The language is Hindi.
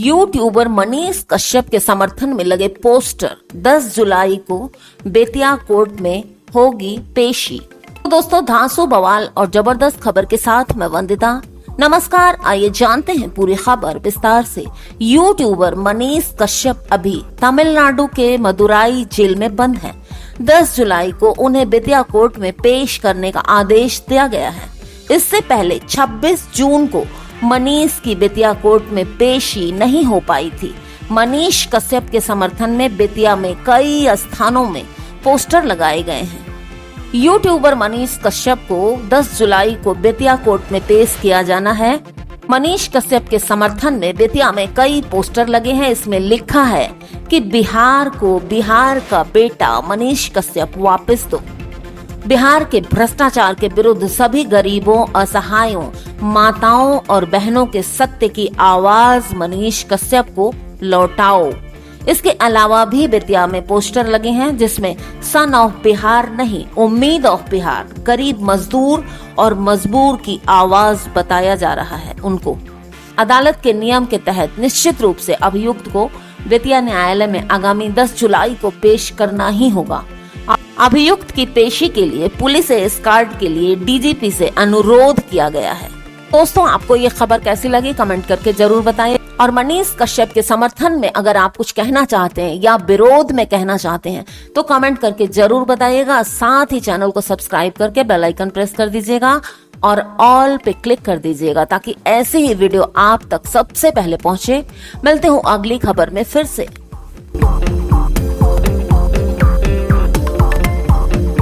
यूट्यूबर मनीष कश्यप के समर्थन में लगे पोस्टर 10 जुलाई को बेतिया कोर्ट में होगी पेशी। तो दोस्तों, धांसू बवाल और जबरदस्त खबर के साथ मैं वंदिता। नमस्कार, आइए जानते हैं पूरी खबर विस्तार से। यूट्यूबर मनीष कश्यप अभी तमिलनाडु के मदुराई जेल में बंद हैं। 10 जुलाई को उन्हें बेतिया कोर्ट में पेश करने का आदेश दिया गया है। इससे पहले 26 जून को मनीष की बेतिया कोर्ट में पेशी नहीं हो पाई थी। मनीष कश्यप के समर्थन में बेतिया में कई स्थानों में पोस्टर लगाए गए हैं। यूट्यूबर मनीष कश्यप को 10 जुलाई को बेतिया कोर्ट में पेश किया जाना है। मनीष कश्यप के समर्थन में बेतिया में कई पोस्टर लगे हैं। इसमें लिखा है कि बिहार को बिहार का बेटा मनीष कश्यप वापस दो। बिहार के भ्रष्टाचार के विरुद्ध सभी गरीबों, असहायों, माताओं और बहनों के सत्य की आवाज मनीष कश्यप को लौटाओ। इसके अलावा भी बेतिया में पोस्टर लगे हैं जिसमें सन ऑफ बिहार नहीं, उम्मीद ऑफ बिहार, गरीब मजदूर और मजबूर की आवाज बताया जा रहा है उनको। अदालत के नियम के तहत निश्चित रूप से अभियुक्त को बेतिया न्यायालय में आगामी 10 जुलाई को पेश करना ही होगा। अभियुक्त की पेशी के लिए पुलिस एस्कॉर्ट के लिए डीजीपी से अनुरोध किया गया है। दोस्तों, आपको ये खबर कैसी लगी कमेंट करके जरूर बताएं। और मनीष कश्यप के समर्थन में अगर आप कुछ कहना चाहते हैं या विरोध में कहना चाहते हैं तो कमेंट करके जरूर बताइएगा। साथ ही चैनल को सब्सक्राइब करके बेल आइकन प्रेस कर दीजिएगा और ऑल पे क्लिक कर दीजिएगा ताकि ऐसे ही वीडियो आप तक सबसे पहले पहुंचे। मिलते हूँ अगली खबर में फिर से।